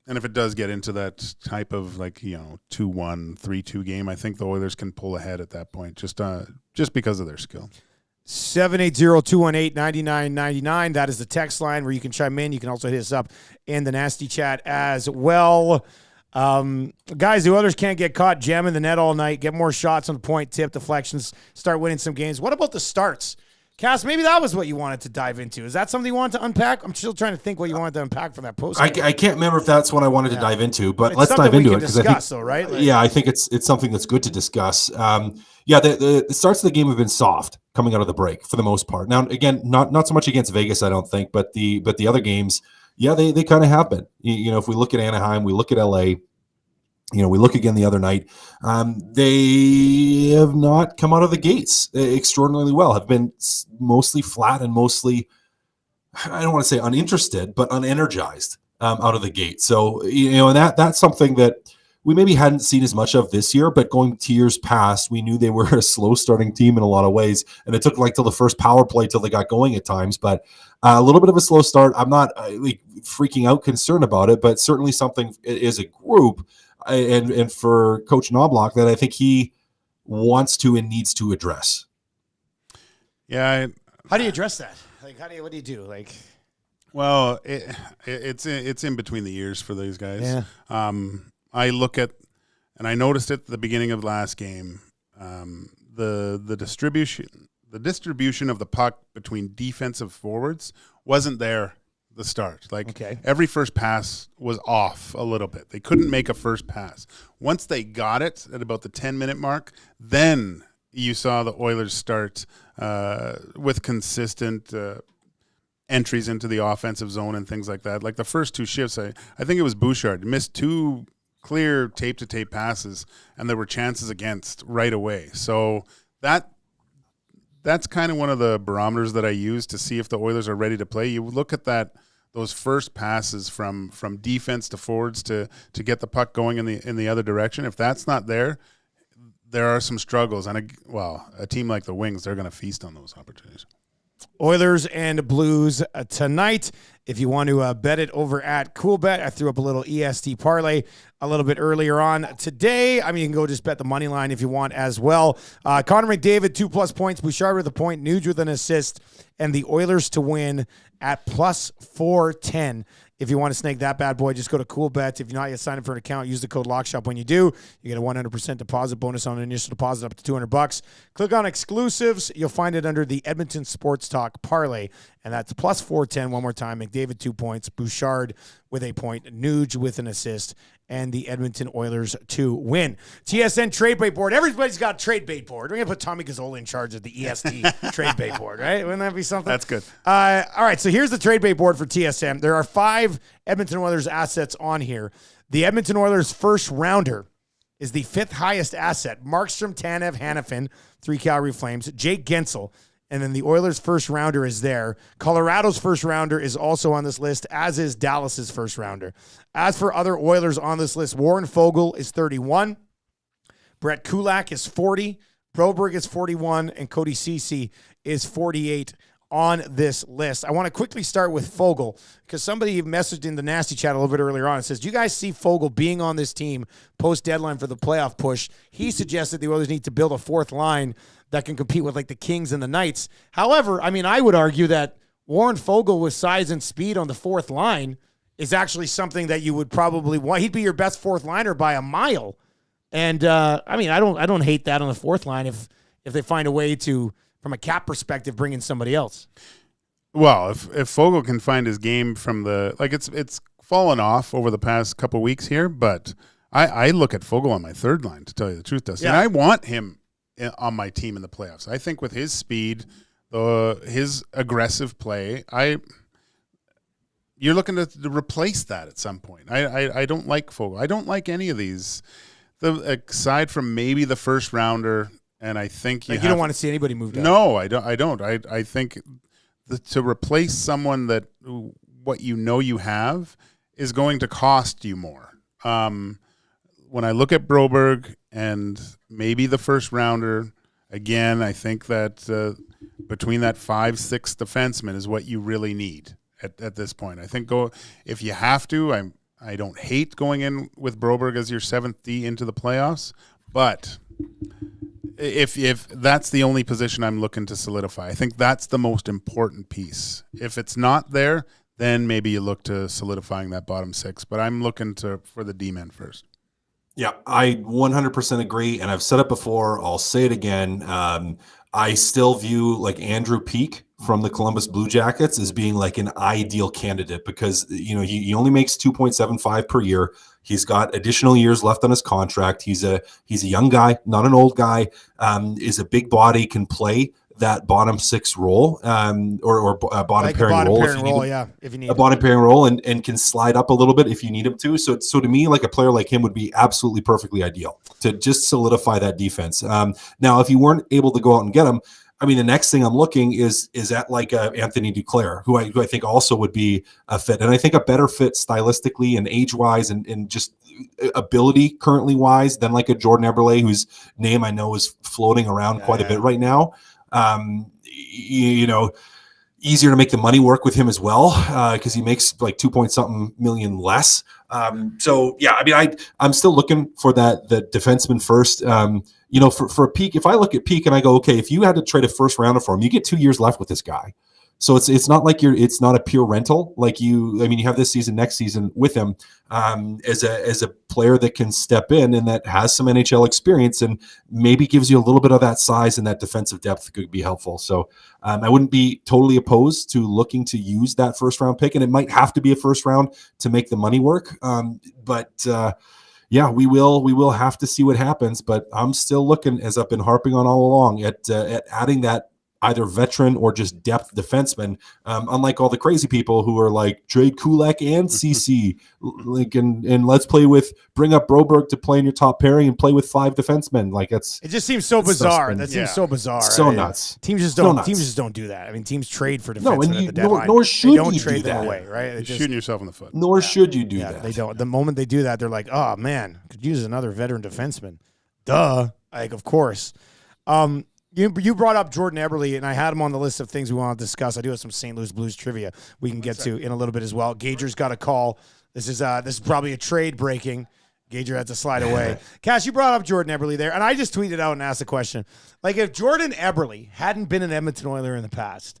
And if it does get into that type of 2-1, 3-2 game, I think the Oilers can pull ahead at that point, just because of their skill. 780-218-9999. That is the text line where you can chime in. You can also hit us up in the nasty chat as well. Guys, the Oilers can't get caught jamming the net all night, get more shots on the point, tip, deflections, start winning some games. What about the starts? Cass, maybe that was what you wanted to dive into. Is that something you wanted to unpack? I'm still trying to think what you wanted to unpack from that post. I can't remember if that's what I wanted to dive into, but let's dive into it because I think, right? I think it's something that's good to discuss. The starts of the game have been soft coming out of the break for the most part. Now, again, not so much against Vegas, I don't think, but the other games, they kind of have been. If we look at Anaheim, we look at LA. We look again the other night. They have not come out of the gates extraordinarily well. Have been mostly flat and mostly, I don't want to say uninterested, but unenergized out of the gate. So and that's something that we maybe hadn't seen as much of this year. But going to years past, we knew they were a slow starting team in a lot of ways, and it took till the first power play till they got going at times. But a little bit of a slow start. I'm not freaking out concerned about it, but certainly something as a group. And for Coach Knobloch that I think he wants to and needs to address. Yeah. How do you address that? What do you do? Well, it's in between the ears for these guys. Yeah. I look at, and I noticed it at the beginning of the last game, the distribution of the puck between defensive forwards wasn't there. The start. Every first pass was off a little bit. They couldn't make a first pass. Once they got it at about the 10-minute mark, then you saw the Oilers start with consistent entries into the offensive zone and things like that. Like the first two shifts, I think it was Bouchard missed two clear tape-to-tape passes, and there were chances against right away. So that's kind of one of the barometers that I use to see if the Oilers are ready to play. You look at those first passes from defense to forwards to get the puck going in the other direction. If that's not there, there are some struggles. And a team like the Wings, they're going to feast on those opportunities. Oilers and Blues tonight. If you want to bet it over at CoolBet, I threw up a little EST parlay a little bit earlier on today. I mean, you can go just bet the money line if you want as well. Connor McDavid, 2+ points. Bouchard with a point. Nuge with an assist. And the Oilers to win at +410. If you want to snake that bad boy, just go to CoolBet. If you're not yet signed up for an account, use the code LOCKSHOP when you do. You get a 100% deposit bonus on an initial deposit up to $200. Click on exclusives. You'll find it under the Edmonton Sports Talk Parlay, and that's +410. One more time. McDavid 2 points. Bouchard with a point. Nuge with an assist. And the Edmonton Oilers to win. TSN trade bait board. Everybody's got a trade bait board. We're going to put Tommy Gazzola in charge of the EST trade bait board, right? Wouldn't that be something? That's good. All right, so here's the trade bait board for TSM. There are 5 Edmonton Oilers assets on here. The Edmonton Oilers first rounder is the 5th highest asset. Markstrom, Tanev, Hanifin, 3 Calgary Flames. Jake Gensel. And then the Oilers' first rounder is there. Colorado's first rounder is also on this list, as is Dallas's first rounder. As for other Oilers on this list, Warren Foegele is 31. Brett Kulak is 40. Broberg is 41. And Cody Ceci is 48 on this list. I want to quickly start with Foegele because somebody messaged in the nasty chat a little bit earlier on and says, do you guys see Foegele being on this team post-deadline for the playoff push? He suggested the Oilers need to build a 4th line that can compete with the Kings and the Knights. However, I mean, I would argue that Warren Foegele with size and speed on the 4th line is actually something that you would probably want. He'd be your best 4th liner by a mile. And I mean, I don't hate that on the 4th line if they find a way to, from a cap perspective, bring in somebody else. Well, if Foegele can find his game from it's fallen off over the past couple weeks here, but I look at Foegele on my 3rd line, to tell you the truth, Dustin. Yeah. And I want him on my team in the playoffs. I think with his speed, his aggressive play, you're looking to replace that at some point. I don't like Foegele. I don't like any of these. Aside from maybe the first rounder, and I think you don't want to see anybody moved up. No, I don't. I think to replace someone that what you have is going to cost you more. When I look at Broberg and maybe the first rounder, again, I think that between that 5-6 defenseman is what you really need at this point. I think if you have to. I don't hate going in with Broberg as your 7th D into the playoffs, but if that's the only position I'm looking to solidify, I think that's the most important piece. If it's not there, then maybe you look to solidifying that bottom 6. But I'm looking for the D-men first. Yeah, I 100% agree, and I've said it before. I'll say it again. I still view like Andrew Peeke from the Columbus Blue Jackets as being like an ideal candidate because he only makes 2.75 per year. He's got additional years left on his contract. He's a young guy, not an old guy. Is a big body, can play that bottom 6 role, or bottom like pairing role. If you need a bottom pairing role, and can slide up a little bit if you need him to. So to me, like a player like him would be absolutely perfectly ideal to just solidify that defense. Now, if you weren't able to go out and get him, I mean, the next thing I'm looking is at like Anthony Duclair, who I think also would be a fit, and I think a better fit stylistically and age wise and just ability currently wise than like a Jordan Eberle, whose name I know is floating around quite a bit right now. Easier to make the money work with him as well because he makes like 2 million less. So yeah, I mean, I'm still looking for the defenseman first. For Peeke, if I look at Peeke and I go, okay, if you had to trade a first rounder for him, you get 2 years left with this guy. So it's not like it's not a pure rental. Like you have this season, next season with him as a player that can step in and that has some NHL experience and maybe gives you a little bit of that size and that defensive depth could be helpful. So I wouldn't be totally opposed to looking to use that first round pick, and it might have to be a first round to make the money work. Yeah, we will have to see what happens, but I'm still looking, as I've been harping on all along, at adding that either veteran or just depth defenseman, unlike all the crazy people who are like trade Kulak and CC, and let's bring up Broberg to play in your top pairing and play with 5 defensemen. Like it just seems so bizarre. That seems so bizarre. So nuts. Teams just don't do that. I mean, teams trade for defensemen at the deadline. Nor should they don't you trade do them that. away, right? You're shooting yourself in the foot. Nor should you do that. They don't. The moment they do that, they're like, oh man, could use another veteran defenseman. Duh. Like, of course. You brought up Jordan Eberle, and I had him on the list of things we want to discuss. I do have some St. Louis Blues trivia we can get to in a little bit as well. Gager's got a call. This is probably a trade breaking. Gager had to slide away. Cass, you brought up Jordan Eberle there, and I just tweeted out and asked the question. Like, if Jordan Eberle hadn't been an Edmonton Oiler in the past,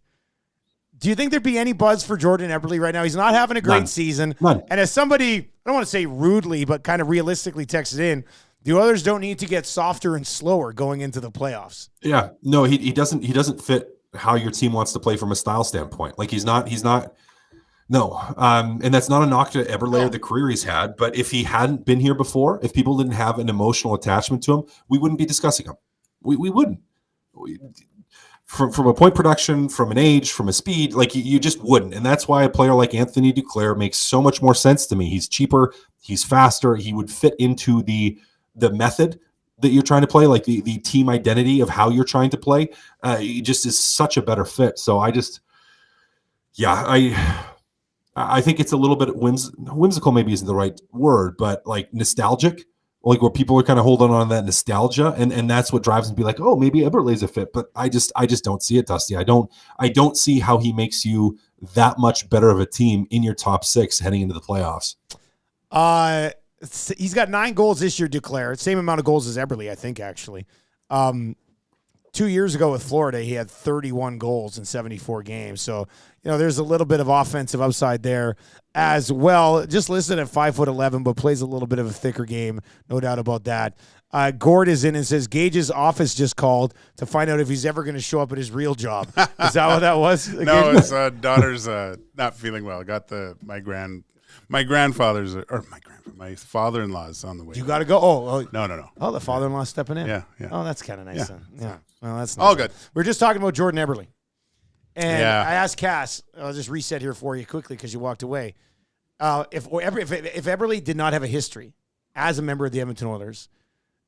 do you think there'd be any buzz for Jordan Eberle right now? He's not having a great season. None. And as somebody, I don't want to say rudely, but kind of realistically texted in, the Oilers don't need to get softer and slower going into the playoffs. Yeah, no, he doesn't fit how your team wants to play from a style standpoint. Like he's not. No, and that's not a knock to Eberle or the career he's had. But if he hadn't been here before, if people didn't have an emotional attachment to him, we wouldn't be discussing him. We wouldn't. From a point production, from an age, from a speed, like you just wouldn't. And that's why a player like Anthony Duclair makes so much more sense to me. He's cheaper, he's faster, he would fit into the method that you're trying to play, like the team identity of how you're trying to play. He just is such a better fit. So I think it's a little bit whimsical, maybe isn't the right word, but like nostalgic, like where people are kind of holding on to that nostalgia. And that's what drives them to be like, oh, maybe Eberle's a fit, but I just don't see it, Dusty. I don't see how he makes you that much better of a team in your top 6 heading into the playoffs. He's got 9 goals this year, Duclair. Same amount of goals as Eberle, I think, actually. 2 years ago with Florida, he had 31 goals in 74 games. So, there's a little bit of offensive upside there as well. Just listed at 5'11", but plays a little bit of a thicker game. No doubt about that. Gord is in and says, Gage's office just called to find out if he's ever going to show up at his real job. Is that what that was? No, his daughter's not feeling well. Got my father-in-law's on the way. You got to go. Oh, no. Oh, the father-in-law's stepping in. Yeah. Oh, that's kind of nice. Then. Yeah. Well, that's nice. All good. We're just talking about Jordan Eberle, and I asked Cass. I'll just reset here for you quickly because you walked away. If Eberle did not have a history as a member of the Edmonton Oilers,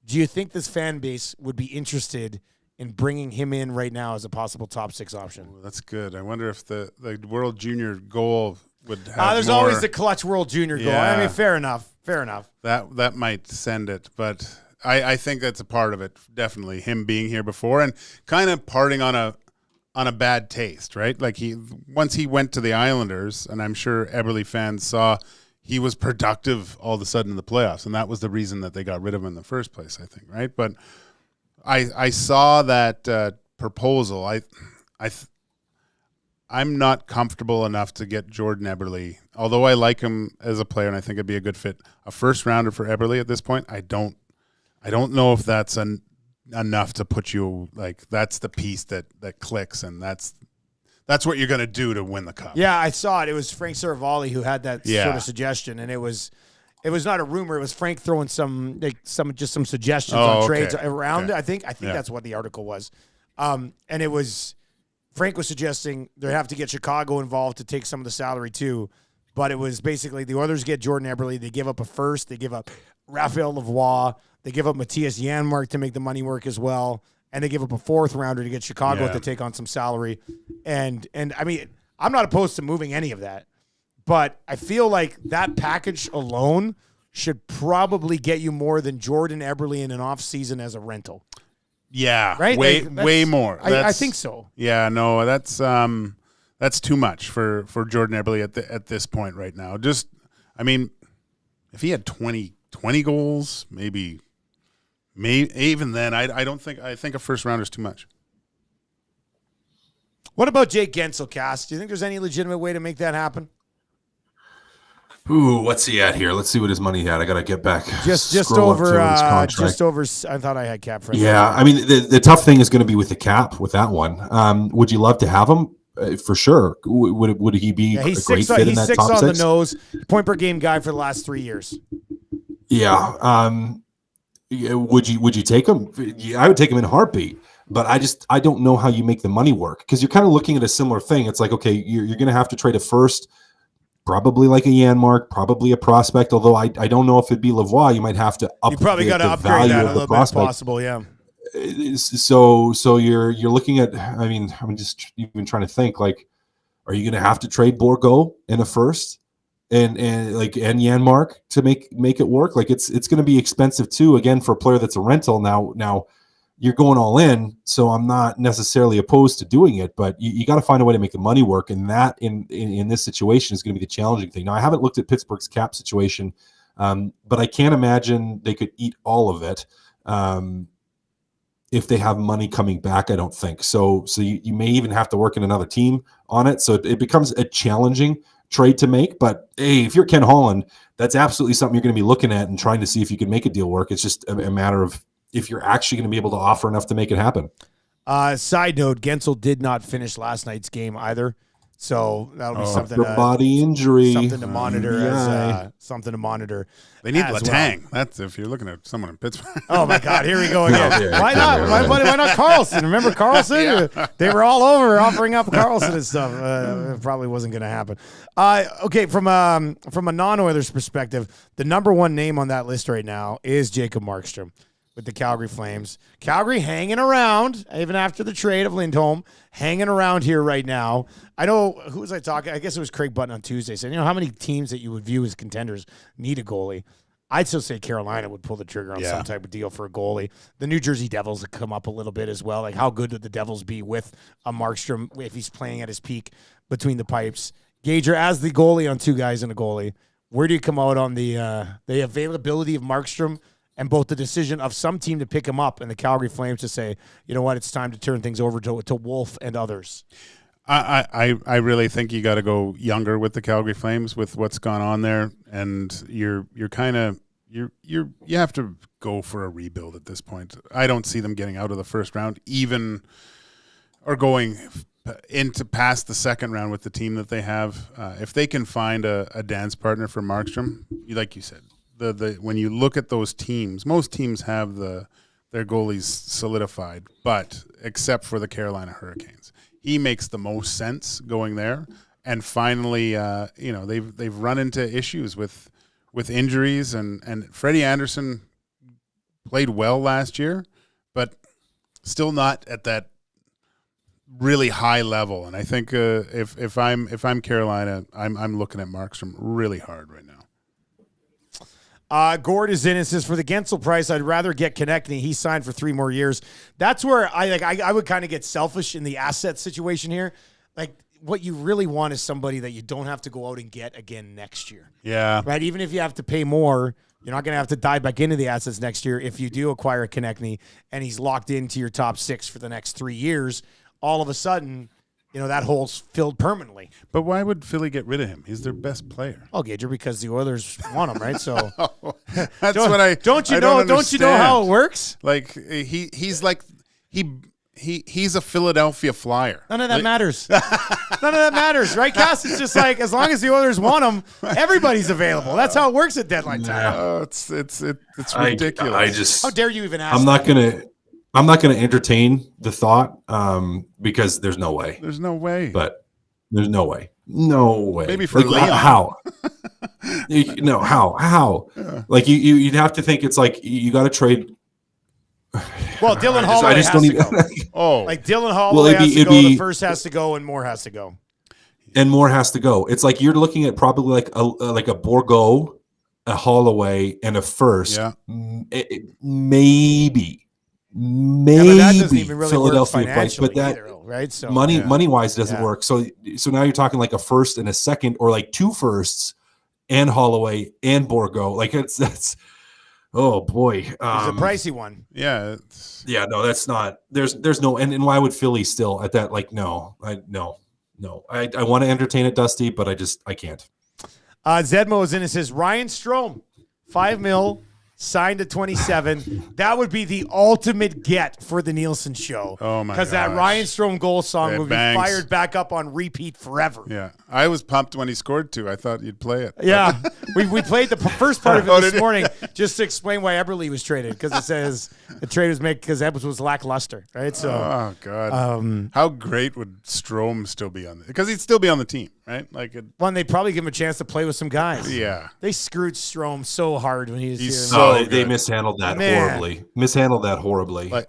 do you think this fan base would be interested in bringing him in right now as a possible top 6 option. Well, that's good. I wonder if the World Junior goal would have There's more, always the clutch World Junior goal. Yeah. I mean, fair enough. That might send it, but I think that's a part of it. Definitely him being here before and kind of parting on a bad taste, right? Like once he went to the Islanders, and I'm sure Eberle fans saw he was productive all of a sudden in the playoffs, and that was the reason that they got rid of him in the first place, I think, right? But I saw that proposal. I'm not comfortable enough to get Jordan Eberle, although I like him as a player and I think it'd be a good fit. A first rounder for Eberle at this point, I don't know if that's enough to put you like that's the piece that clicks, and that's what you're going to do to win the cup. Yeah, I saw it. It was Frank Saravalli who had that sort of suggestion, and it was not a rumor. It was Frank throwing some suggestions on trades around it. I think that's what the article was, and it was. Frank was suggesting they have to get Chicago involved to take some of the salary too, but it was basically the Oilers get Jordan Eberle, they give up a first, they give up Raphael Lavoie, they give up Matthias Janmark to make the money work as well, and they give up a 4th rounder to get Chicago to take on some salary. And I mean, I'm not opposed to moving any of that, but I feel like that package alone should probably get you more than Jordan Eberle in an offseason as a rental. Yeah, right. Way more. I think so. Yeah, no, that's too much for Jordan Eberle at this point right now. Just, I mean, if he had 20 goals, maybe even then, I think a first rounder is too much. What about Jake Gensel, Cass? Do you think there's any legitimate way to make that happen? Ooh, what's he at here? Let's see what his money had. I gotta get back. Just over. I thought I had cap for him. Yeah, I mean the tough thing is going to be with the cap with that one. Would you love to have him? For sure. Would he be a great fit in that top 6? He's 6 on the nose, point per game guy for the last 3 years. Yeah. Would you take him? Yeah, I would take him in a heartbeat. But I don't know how you make the money work, because you're kind of looking at a similar thing. It's like, okay, you're going to have to trade a first. Probably like a Janmark, probably a prospect. Although I don't know if it'd be Lavoie. You might have to up. You probably got to upgrade that a little bit, possible. Yeah. So you're looking at. I mean, I'm just even trying to think. Like, are you going to have to trade Bourgault in a first, and Janmark to make it work? Like it's going to be expensive too. Again, for a player that's a rental now. You're going all in, so I'm not necessarily opposed to doing it, but you got to find a way to make the money work, and that in this situation is going to be the challenging thing. Now, I haven't looked at Pittsburgh's cap situation, but I can't imagine they could eat all of it if they have money coming back. I don't think so. So you may even have to work in another team on it, so it becomes a challenging trade to make. But hey, if you're Ken Holland, that's absolutely something you're going to be looking at and trying to see if you can make a deal work. It's just a matter of if you're actually going to be able to offer enough to make it happen. Side note, Gensel did not finish last night's game either. So that'll be something. Body injury, something to monitor. Something to monitor. They need Letang. Well. That's if you're looking at someone in Pittsburgh. Oh my God, here we go again. Why not? Why not Carlson? Remember Carlson? Yeah. They were all over offering up Carlson and stuff. It probably wasn't going to happen. Okay, from a non-Oilers perspective, the number one name on that list right now is Jacob Markstrom with the Calgary Flames. Calgary hanging around, even after the trade of Lindholm, hanging around here right now. I know, who was I talking? I guess it was Craig Button on Tuesday saying, how many teams that you would view as contenders need a goalie? I'd still say Carolina would pull the trigger on some type of deal for a goalie. The New Jersey Devils have come up a little bit as well. Like, how good would the Devils be with a Markstrom if he's playing at his peak between the pipes? Gager, as the goalie on 2 guys and a goalie, where do you come out on the availability of Markstrom and both the decision of some team to pick him up and the Calgary Flames to say, you know what, it's time to turn things over to Wolf and others? I really think you got to go younger with the Calgary Flames with what's gone on there, and you have to go for a rebuild at this point. I don't see them getting out of the first round, even or going into past the second round with the team that they have. If they can find a dance partner for Markstrom, like you said. When you look at those teams, most teams have their goalies solidified, but except for the Carolina Hurricanes, he makes the most sense going there. And finally, they've run into issues with injuries, and Freddie Anderson played well last year, but Still not at that really high level. And I think if I'm Carolina, I'm looking at Markstrom really hard right now. Gord is in and says, for the Gensel price, I'd rather get Konechny. He signed for 3 more years. That's where I would kind of get selfish in the asset situation here. Like, what you really want is somebody that you don't have to go out and get again next year. Yeah. Right? Even if you have to pay more, you're not going to have to dive back into the assets next year. If you do acquire a Konechny and he's locked into your top 6 for the next 3 years, all of a sudden, that hole's filled permanently. But why would Philly get rid of him? He's their best player. Oh, Gager, because the Oilers want him, right? So that's what I don't you I know? don't Don't you know how it works? Like he's like he's a Philadelphia Flyer. None of that matters. None of that matters, right, Cass? It's just like as long as the Oilers want him, everybody's available. That's how it works at deadline time. Oh, it's ridiculous. How dare you even ask? I'm not gonna entertain the thought because there's no way. There's no way. But there's no way. No way. Maybe for Leon. How? How? Yeah. Like you'd have to think it's like you got to trade. Well, Dylan Holloway has to go. Like Dylan Holloway has to go. The first has to go, and Moore has to go. And Moore has to go. It's like you're looking at probably like a Borgo, a Holloway, and a first. Yeah. Maybe but that doesn't even really Philadelphia work price, but that either, right? So money wise doesn't work. So now you're talking like a first and a second, or like 2 firsts and Holloway and Borgo. Like that's oh boy, it's a pricey one. Yeah, no, that's not. There's no and why would Philly still at that? Like no. I want to entertain it, Dusty, but I can't. Zedmo is in and says Ryan Strome, $5 million. Signed at 27. That would be the ultimate get for the Nielsen show. Oh, my God. Because that Ryan Strome goal song would be bangs. fired back up on repeat forever. Yeah. I was pumped when he scored 2. I thought you'd play it. Yeah. we played the first part of it this morning just to explain why Eberle was traded. Because it says the trade was made because Eberle was lackluster. Right? So, oh, God. How great would Strome still be on this? Because he'd still be on the team, right? Like they'd probably give him a chance to play with some guys. Yeah. They screwed Strome so hard when he was here. They mishandled that horribly. Mishandled that horribly. Like,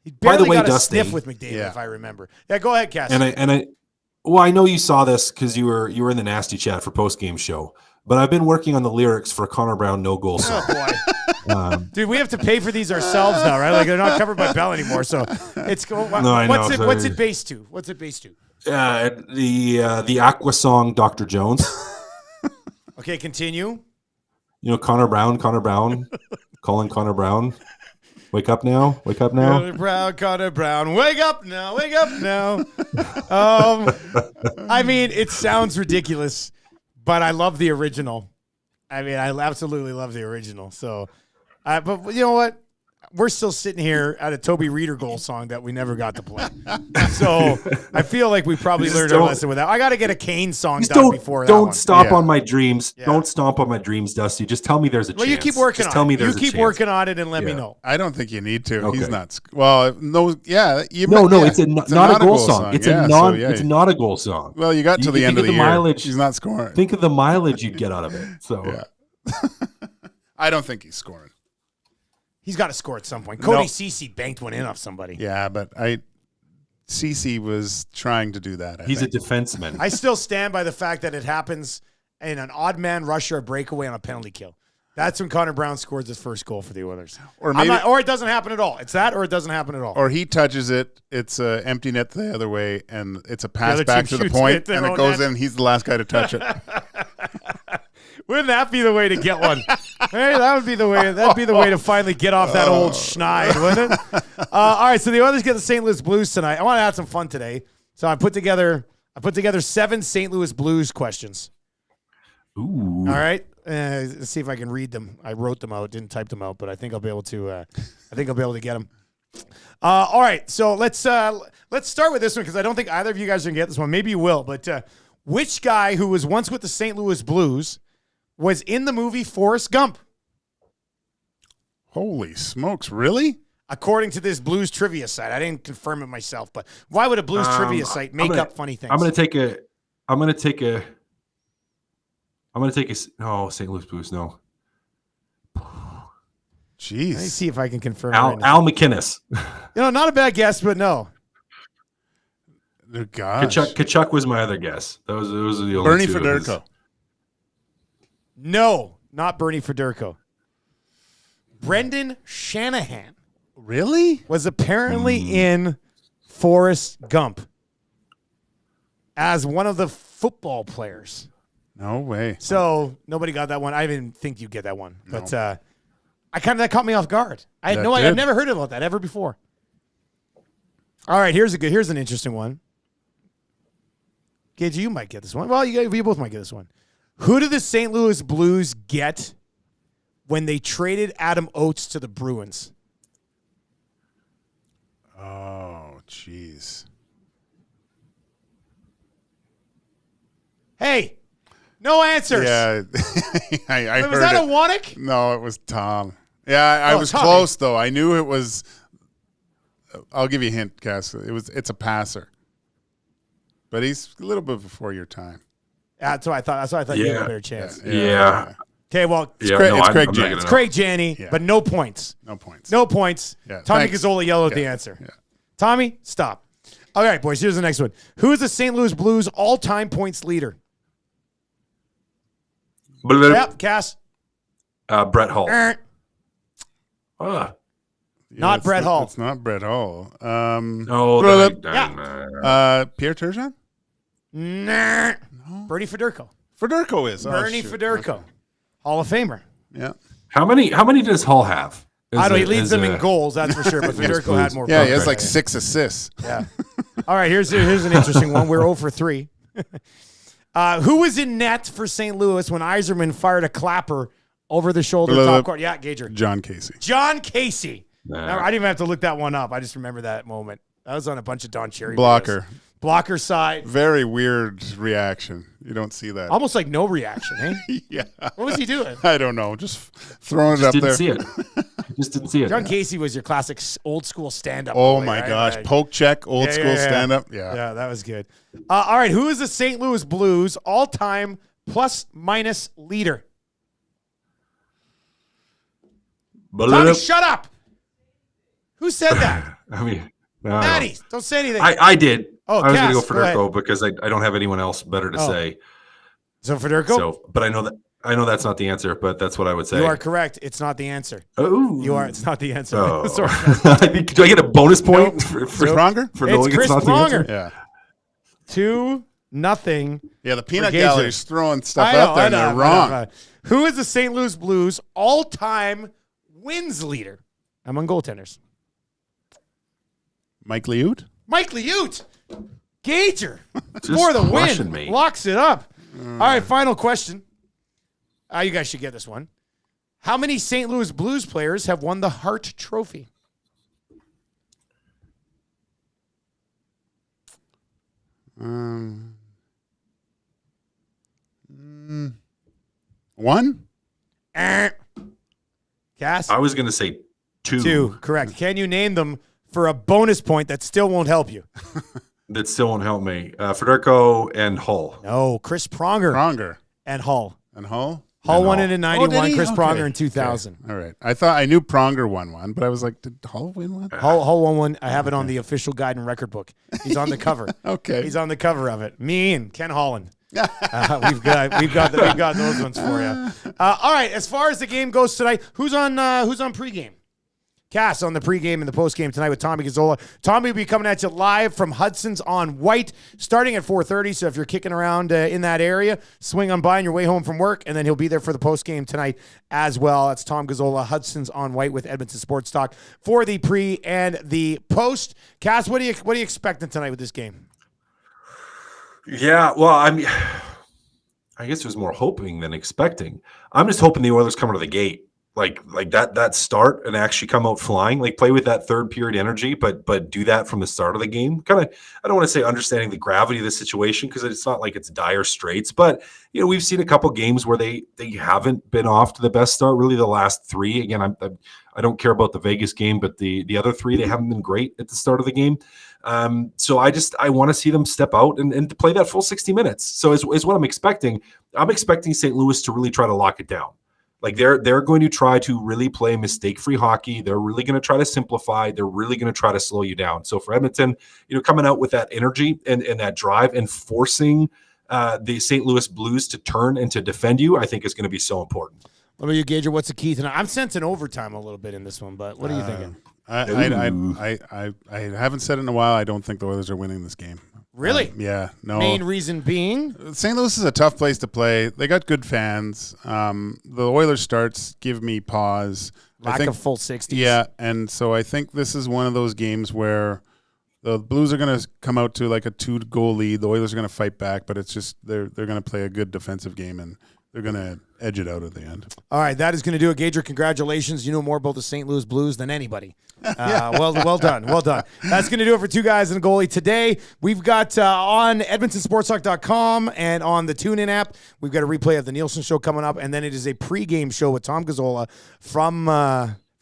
he by the way, got Dusty, a sniff with McDavid, if I remember. Yeah, go ahead, Cass. I know you saw this because you were in the nasty chat for post game show. But I've been working on the lyrics for Connor Brown no goal song. Oh boy, dude, we have to pay for these ourselves now, right? Like they're not covered by Bell anymore. So it's cool. What's it based to? What's it based to? The Aqua song, Dr. Jones. Okay, continue. Connor Brown, calling Connor Brown. Wake up now. Connor Brown, wake up now. I mean, it sounds ridiculous, but I love the original. I mean, I absolutely love the original. So, but you know what? We're still sitting here at a Toby Reeder goal song that we never got to play. So I feel like we probably learned our lesson with that. I got to get a Kane song done before that one. Don't stomp on my dreams. Yeah. Don't stomp on my dreams, Dusty. Just tell me there's a chance. Well, you keep working on it. You keep working on it and let me know. I don't think you need to. Okay. He's not. Well, no. Yeah. It's not a goal song. It's not a goal song. Well, you got to the end of the year. Mileage, he's not scoring. Think of the mileage you'd get out of it. So yeah. I don't think he's scoring. He's got to score at some point. Cody Ceci banked one in off somebody. Yeah, but Ceci was trying to do that. He's a defenseman. I still stand by the fact that it happens in an odd man rush or a breakaway on a penalty kill. That's when Connor Brown scores his first goal for the Oilers. Or it doesn't happen at all. It's that or it doesn't happen at all. Or he touches it, it's an empty net the other way, and it's a pass back to the point, and it goes in. He's the last guy to touch it. Wouldn't that be the way to get one? Hey, that would be the way. That'd be the way to finally get off that old schneid, wouldn't it? All right, so the Oilers get the St. Louis Blues tonight. I want to have some fun today, so I put together 7 St. Louis Blues questions. Ooh. All right, let's see if I can read them. I wrote them out, didn't type them out, but I think I'll be able to. Get them. All right, so let's start with this one because I don't think either of you guys are gonna get this one. Maybe you will, but which guy who was once with the St. Louis Blues was in the movie Forrest Gump? Holy smokes, really? According to this Blues trivia site. I didn't confirm it myself, but why would a Blues trivia site make up funny things? I'm going to take a St. Louis Blues, no. Jeez. Let me see if I can confirm. Right now. Al McInnes. Not a bad guess, but no. Gosh. Kachuk was my other guess. Those are the only Bernie two. Federko. No, not Bernie Federko. Brendan Shanahan Really? was apparently in Forrest Gump as one of the football players. No way. So nobody got that one. I didn't think you'd get that one, but that caught me off guard. I had no idea. I've never heard about that ever before. All right, here's an interesting one. Gage, you might get this one. Well, you both might get this one. Who did the St. Louis Blues get when they traded Adam Oates to the Bruins? Oh, jeez. Hey, no answers. Yeah, I Was heard that it. a Wannick? No, it was Tom. Yeah, I was Tommy. close though. I knew it was. I'll give you a hint, Cass. It's a passer, but he's a little bit before your time. That's what I thought. That's why I thought you had a better chance. Yeah. Okay, well, It's Craig Janney. it's Craig Janney, but no points. No points. No points. Yeah, Tommy thanks. Gazzola yelled at the answer. Yeah. Tommy, stop. All right, boys, here's the next one. Who is the St. Louis Blues all-time points leader? Yep, Cass. Brett Hull. Not Yeah, Brett Hull. It's not Brett Hull. Pierre Turgeon? Nah. Bernie Federko. Federko is. Bernie Federko. Okay. Hall of Famer. Yeah. How many does Hull have? I don't know. He leads them in goals, that's for sure, but Federko had more. Yeah, he has points. like 6 assists. Yeah. All right, here's an interesting one. We're 0 for 3. Who was in net for St. Louis when Yzerman fired a clapper over the shoulder top corner? Yeah, Gager. John Casey. John Casey. Nah. Now, I didn't even have to look that one up. I just remember that moment. That was on a bunch of Don Cherry Blocker. videos. Blocker side. Very weird reaction. You don't see that. Almost like no reaction, eh? Yeah. What was he doing? I don't know. Just throwing it up Didn't there. see it. Just didn't see it. John Casey was your classic old school stand-up. Oh goalie, my right? gosh. Right. Poke check, old school stand up. Yeah. Yeah, that was good. All right, who is the St. Louis Blues all-time plus-minus leader? Tommy, shut up. Who said that? I mean, Maddie, don't say anything. I did. Oh, I was going to Cass, go go ahead. Federko because I don't have anyone else better to say. So Federko? So, but I know that's not the answer, but that's what I would say. You are correct. It's not the answer. Oh, You are. It's not the answer. Oh. Sorry. Do I get a bonus point for Pronger? for It's knowing Chris it's not Pronger. the answer? Yeah. 2-0. Yeah, the peanut Gager. gallery's throwing stuff I know, out there I and know, they're I know, wrong. I know. Who is the St. Louis Blues all-time wins leader among goaltenders? Mike Liut? Mike Liut. Gager. Just For the crushing win. me. Locks it up. All right, final question. You guys should get this one. How many St. Louis Blues players have won the Hart Trophy? One? Cass? I was going to say 2. 2. Correct. Can you name them for a bonus point that still won't help you? That still won't help me. Federko and Hull. No, Chris Pronger Pronger. and Hull. And Hull? Hull won it in Oh, did 91, he? Chris Okay. Pronger in 2000. All right. I thought I knew Pronger won one, but I was like, did Hull win one? Hull won one. I have it on the official guide and record book. He's on the cover. Okay. He's on the cover of it. Me and Ken Holland. We've got those ones for you. All right. As far as the game goes tonight, who's on pregame? Cass on the pregame and the postgame tonight with Tommy Gazzola. Tommy will be coming at you live from Hudson's on White, starting at 4:30. So if you're kicking around in that area, swing on by on your way home from work, and then he'll be there for the postgame tonight as well. That's Tom Gazzola, Hudson's on White with Edmonton Sports Talk for the pre and the post. Cass, what are you expecting tonight with this game? Yeah, well, I guess there's more hoping than expecting. I'm just hoping the Oilers come out of the gate like that start and actually come out flying, like play with that third period energy, but do that from the start of the game. Kind of, I don't want to say understanding the gravity of the situation because it's not like it's dire straits, but we've seen a couple games where they haven't been off to the best start. Really, the last 3. Again, I don't care about the Vegas game, but the other 3 they haven't been great at the start of the game. So I want to see them step out and to play that full 60 minutes. So is what I'm expecting. I'm expecting St. Louis to really try to lock it down. Like they're going to try to really play mistake-free hockey. They're really going to try to simplify. They're really going to try to slow you down. So for Edmonton, coming out with that energy and that drive and forcing the St. Louis Blues to turn and to defend you, I think is going to be so important. What about you, Gage? What's the key tonight? I'm sensing overtime a little bit in this one, but what are you thinking? I haven't said it in a while. I don't think the Oilers are winning this game. Really? Yeah. No. Main reason being? St. Louis is a tough place to play. They got good fans. The Oilers starts give me pause. Lack of full 60s. Yeah, and so I think this is one of those games where the Blues are going to come out to like a 2-goal lead. The Oilers are going to fight back, but it's just they're going to play a good defensive game, and they're going to edge it out at the end. All right, that is going to do it. Gager, congratulations. You know more about the St. Louis Blues than anybody. Well done. That's going to do it for Two Guys and a Goalie today. We've got on EdmontonSportsTalk.com and on the TuneIn app, we've got a replay of the Nielson Show coming up, and then it is a pregame show with Tom Gazzola from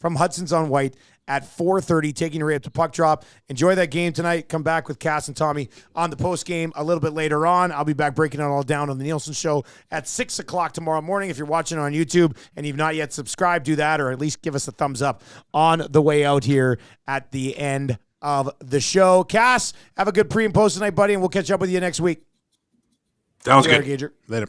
Hudson's on White at 4:30, taking your way up to puck drop. Enjoy that game tonight. Come back with Cass and Tommy on the post game a little bit later on. I'll be back breaking it all down on the Nielsen Show at 6 o'clock tomorrow morning. If you're watching on YouTube and you've not yet subscribed, do that, or at least give us a thumbs up on the way out here at the end of the show. Cass, have a good pre and post tonight, buddy, and we'll catch up with you next week. Sounds good. Gager. Later.